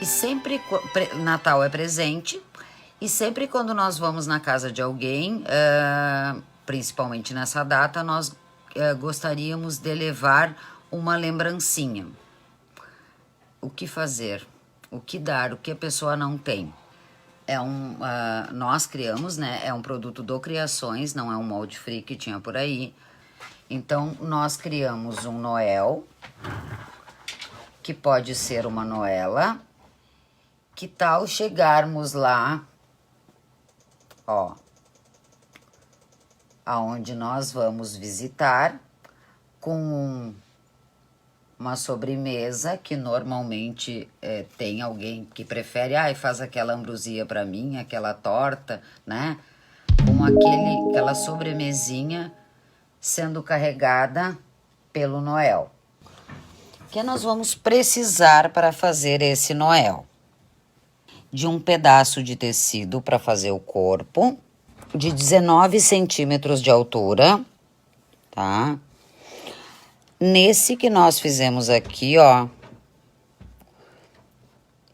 E sempre, Natal é presente, e sempre quando nós vamos na casa de alguém, principalmente nessa data, nós gostaríamos de levar uma lembrancinha. O que fazer? O que dar? O que a pessoa não tem? Nós criamos, né? É um produto do Criações, não é um molde free que tinha por aí. Então, nós criamos um Noel, que pode ser uma Noela. Que tal chegarmos lá, ó, aonde nós vamos visitar, com uma sobremesa que normalmente tem alguém que prefere, faz aquela ambrosia para mim, aquela torta, né? Com aquela sobremesinha sendo carregada pelo Noel. O que nós vamos precisar para fazer esse Noel? De um pedaço de tecido para fazer o corpo, de 19 centímetros de altura, tá? Nesse que nós fizemos aqui, ó,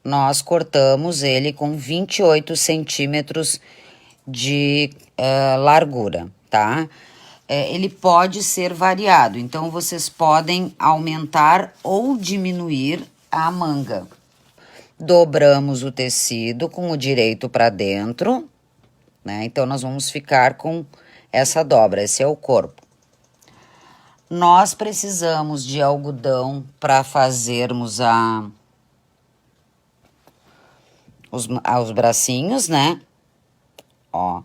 nós cortamos ele com 28 centímetros de largura, tá? Ele pode ser variado, então vocês podem aumentar ou diminuir a manga. Dobramos o tecido com o direito para dentro, né? Então, nós vamos ficar com essa dobra, esse é o corpo. Nós precisamos de algodão para fazermos os bracinhos, né? Ó.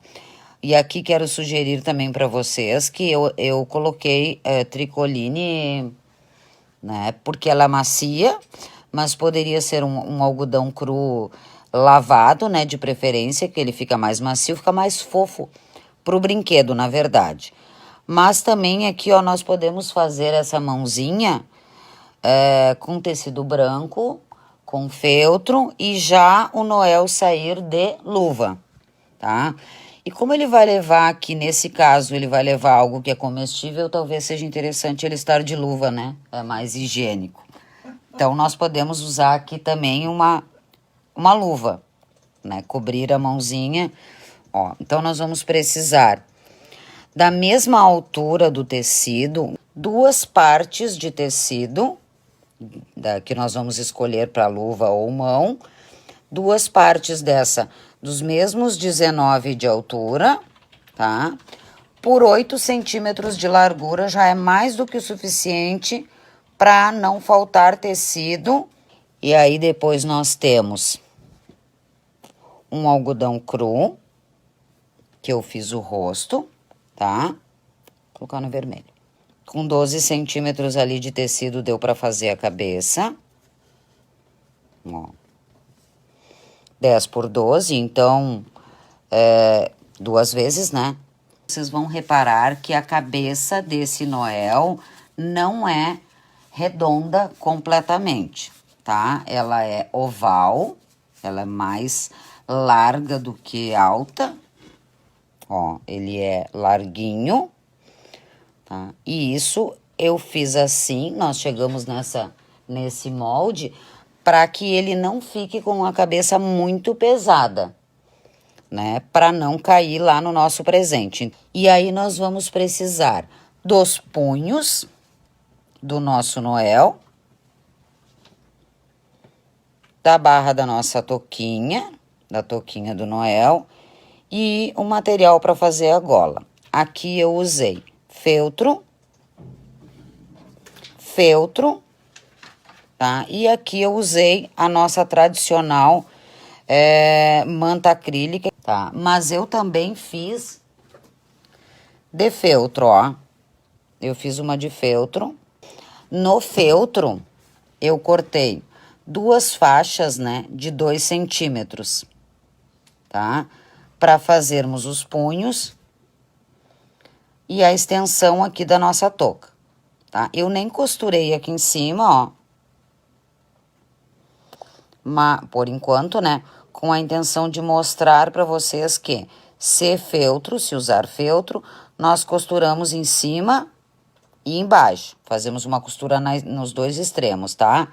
E aqui quero sugerir também para vocês que eu coloquei tricoline, né? Porque ela é macia, mas poderia ser um algodão cru lavado, né, de preferência, que ele fica mais macio, fica mais fofo pro brinquedo, na verdade. Mas também aqui, ó, nós podemos fazer essa mãozinha com tecido branco, com feltro, e já o Noel sair de luva, tá? E como ele vai levar aqui, nesse caso, ele vai levar algo que é comestível, talvez seja interessante ele estar de luva, né? É mais higiênico. Então, nós podemos usar aqui também uma luva, né? Cobrir a mãozinha, ó. Então, nós vamos precisar da mesma altura do tecido, 2 partes de tecido, que nós vamos escolher para luva ou mão, 2 partes dessa, dos mesmos 19 de altura, tá? Por 8 centímetros de largura, já é mais do que o suficiente para não faltar tecido. E aí depois nós temos um algodão cru, que eu fiz o rosto, tá? Vou colocar no vermelho. Com 12 centímetros ali de tecido deu para fazer a cabeça. Ó. 10 por 12, então 2 vezes, né? Vocês vão reparar que a cabeça desse Noel não é redonda completamente, tá? Ela é oval, ela é mais larga do que alta. Ó, ele é larguinho, tá? E isso eu fiz assim, nós chegamos nesse molde, para que ele não fique com a cabeça muito pesada, né? Para não cair lá no nosso presente. E aí nós vamos precisar dos punhos do nosso Noel, da barra da nossa touquinha, da touquinha do Noel, e o material para fazer a gola. Aqui eu usei feltro, tá? E aqui eu usei a nossa tradicional manta acrílica, tá? Mas eu também fiz de feltro, ó. Eu fiz uma de feltro. No feltro, eu cortei 2 faixas, né, de 2 centímetros, tá? Para fazermos os punhos e a extensão aqui da nossa touca, tá? Eu nem costurei aqui em cima, ó. Por enquanto, né, com a intenção de mostrar para vocês que se usar feltro, nós costuramos em cima e embaixo. Fazemos uma costura nos 2 extremos, tá?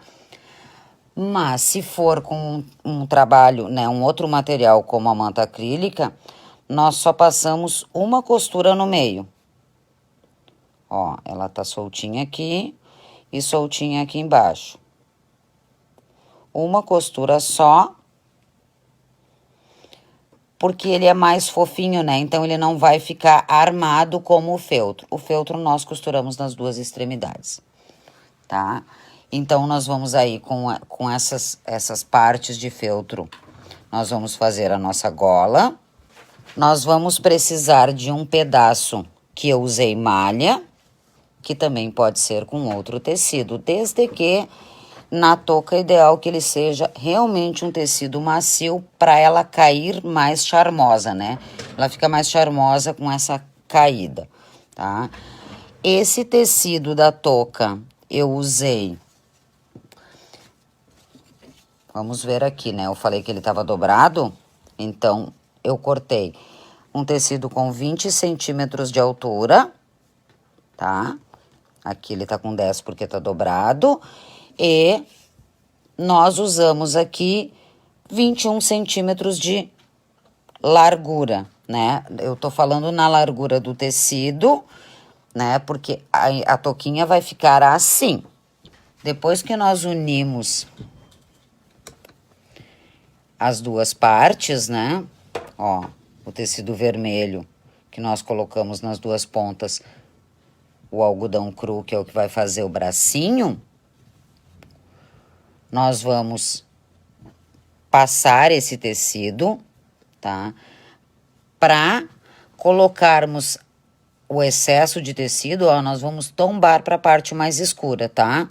Mas se for com um trabalho, né, um outro material como a manta acrílica, nós só passamos uma costura no meio. Ó, ela tá soltinha aqui e soltinha aqui embaixo. Uma costura só, porque ele é mais fofinho, né? Então, ele não vai ficar armado como o feltro. O feltro nós costuramos nas duas extremidades, tá? Então, nós vamos aí com essas partes de feltro, nós vamos fazer a nossa gola. Nós vamos precisar de um pedaço que eu usei malha, que também pode ser com outro tecido, desde que na touca é ideal que ele seja realmente um tecido macio para ela cair mais charmosa, né? Ela fica mais charmosa com essa caída, tá? Esse tecido da touca eu usei. Vamos ver aqui, né? Eu falei que ele estava dobrado, então eu cortei um tecido com 20 centímetros de altura, tá? Aqui ele tá com 10 porque tá dobrado. E nós usamos aqui 21 centímetros de largura, né? Eu tô falando na largura do tecido, né? Porque a touquinha vai ficar assim. Depois que nós unimos as duas partes, né? Ó, o tecido vermelho que nós colocamos nas duas pontas, o algodão cru, que é o que vai fazer o bracinho, nós vamos passar esse tecido, tá? Para colocarmos o excesso de tecido, ó, nós vamos tombar para a parte mais escura, tá?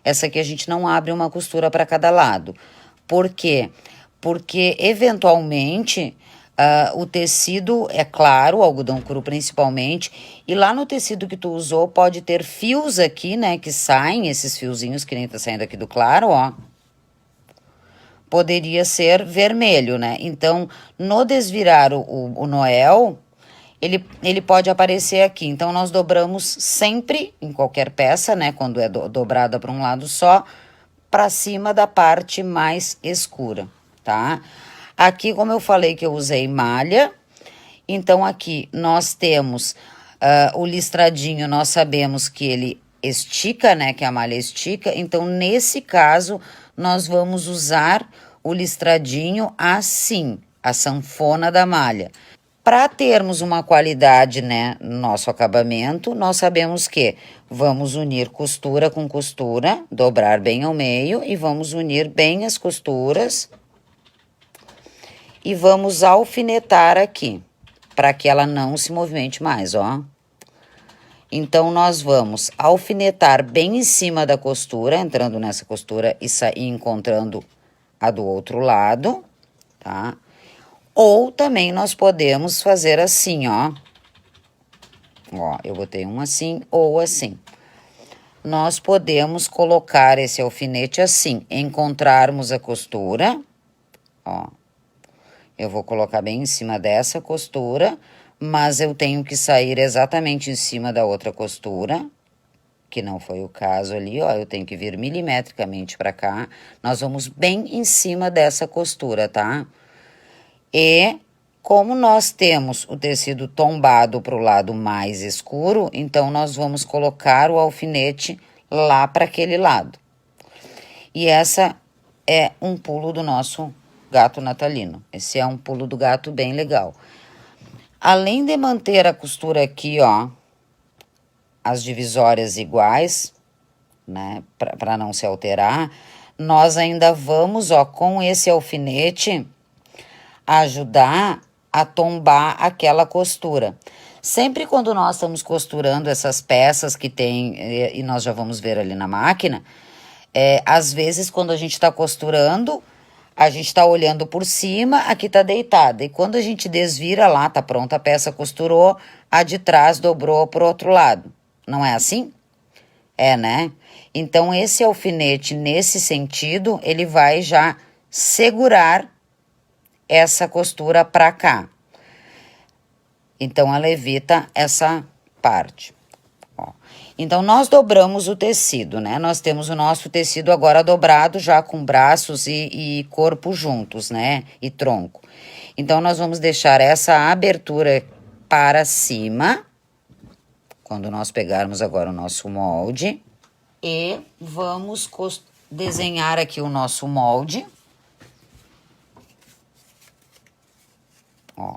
Essa aqui a gente não abre uma costura para cada lado. Por quê? Porque, eventualmente, o tecido, é claro, o algodão cru principalmente, e lá no tecido que tu usou pode ter fios aqui, né, que saem, esses fiozinhos que nem tá saindo aqui do claro, ó. Poderia ser vermelho, né? Então, no desvirar o Noel, ele pode aparecer aqui. Então, nós dobramos sempre, em qualquer peça, né, quando é dobrada para um lado só, para cima da parte mais escura, tá? Aqui, como eu falei que eu usei malha, então aqui nós temos o listradinho, nós sabemos que ele estica, né, que a malha estica, então nesse caso nós vamos usar o listradinho assim, a sanfona da malha. Para termos uma qualidade, né, no nosso acabamento, nós sabemos que vamos unir costura com costura, dobrar bem ao meio e vamos unir bem as costuras e vamos alfinetar aqui, para que ela não se movimente mais, ó. Então, nós vamos alfinetar bem em cima da costura, entrando nessa costura e encontrando a do outro lado, tá? Ou também nós podemos fazer assim, ó. Ó, eu botei um assim ou assim. Nós podemos colocar esse alfinete assim, encontrarmos a costura, ó. Eu vou colocar bem em cima dessa costura, mas eu tenho que sair exatamente em cima da outra costura, que não foi o caso ali, ó. Eu tenho que vir milimetricamente pra cá. Nós vamos bem em cima dessa costura, tá? E como nós temos o tecido tombado pro lado mais escuro, então nós vamos colocar o alfinete lá para aquele lado. E essa é um pulo do nosso gato natalino. Esse é um pulo do gato bem legal. Além de manter a costura aqui, ó, as divisórias iguais, né, para não se alterar, nós ainda vamos, ó, com esse alfinete, ajudar a tombar aquela costura. Sempre quando nós estamos costurando essas peças que tem, e nós já vamos ver ali na máquina, às vezes quando a gente está costurando, a gente tá olhando por cima, aqui tá deitada. E quando a gente desvira lá, tá pronta a peça, costurou, a de trás dobrou pro outro lado. Não é assim? É, né? Então, esse alfinete, nesse sentido, ele vai já segurar essa costura pra cá. Então, ela evita essa parte. Ó. Então, nós dobramos o tecido, né? Nós temos o nosso tecido agora dobrado, já com braços e corpo juntos, né? E tronco. Então, nós vamos deixar essa abertura para cima, quando nós pegarmos agora o nosso molde. E vamos desenhar aqui o nosso molde. Ó.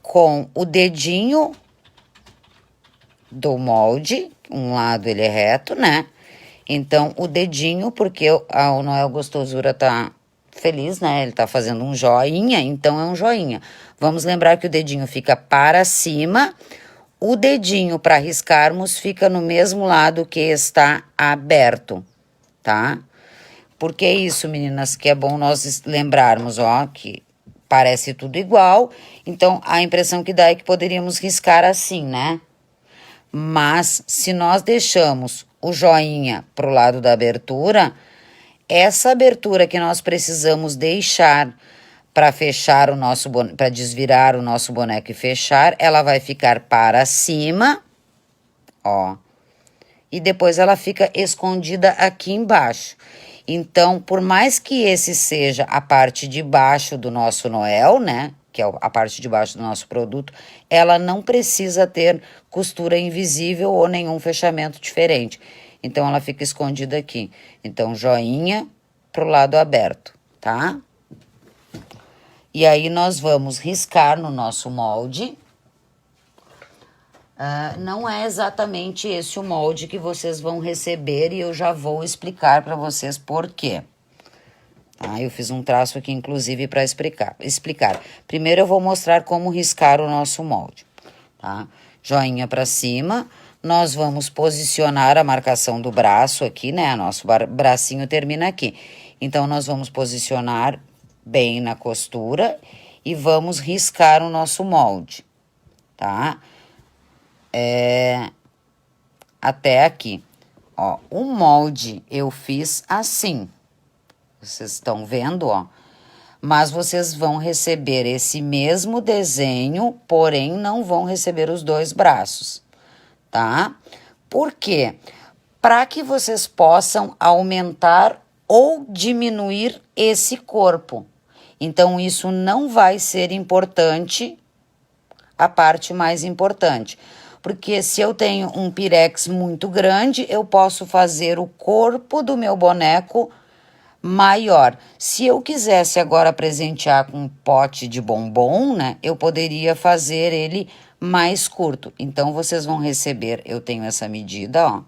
Com o dedinho do molde, um lado ele é reto, né? Então, o dedinho, porque o Noel Gostosura tá feliz, né? Ele tá fazendo um joinha, então é um joinha. Vamos lembrar que o dedinho fica para cima, o dedinho para riscarmos fica no mesmo lado que está aberto, tá? Porque é isso, meninas, que é bom nós lembrarmos, ó, que parece tudo igual, então a impressão que dá é que poderíamos riscar assim, né? Mas se nós deixamos o joinha pro lado da abertura, essa abertura que nós precisamos deixar para fechar o nosso boneco, para desvirar o nosso boneco e fechar, ela vai ficar para cima, ó. E depois ela fica escondida aqui embaixo. Então, por mais que esse seja a parte de baixo do nosso Noel, né? Que é a parte de baixo do nosso produto, ela não precisa ter costura invisível ou nenhum fechamento diferente. Então, ela fica escondida aqui. Então, joinha pro lado aberto, tá? E aí, nós vamos riscar no nosso molde. Não é exatamente esse o molde que vocês vão receber e eu já vou explicar para vocês por quê. Eu fiz um traço aqui, inclusive, para explicar. Primeiro eu vou mostrar como riscar o nosso molde, tá? Joinha para cima, nós vamos posicionar a marcação do braço aqui, né? Nosso bracinho termina aqui. Então, nós vamos posicionar bem na costura e vamos riscar o nosso molde, tá? Até aqui. Ó, o molde eu fiz assim. Vocês estão vendo, ó? Mas vocês vão receber esse mesmo desenho, porém não vão receber os dois braços, tá? Por quê? Para que vocês possam aumentar ou diminuir esse corpo. Então, isso não vai ser importante, a parte mais importante. Porque se eu tenho um pirex muito grande, eu posso fazer o corpo do meu boneco maior. Se eu quisesse agora presentear com um pote de bombom, né, eu poderia fazer ele mais curto. Então, vocês vão receber, eu tenho essa medida, ó.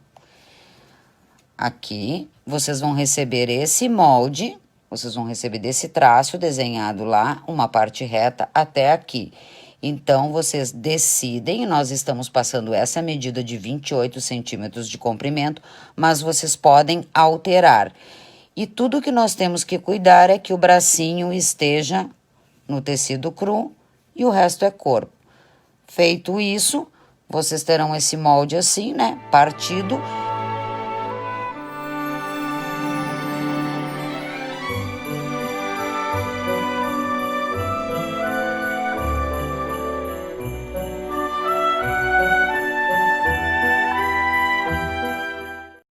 Aqui, vocês vão receber esse molde, vocês vão receber desse traço desenhado lá, uma parte reta até aqui. Então, vocês decidem, nós estamos passando essa medida de 28 centímetros de comprimento, mas vocês podem alterar. E tudo que nós temos que cuidar é que o bracinho esteja no tecido cru e o resto é corpo. Feito isso, vocês terão esse molde assim, né, partido,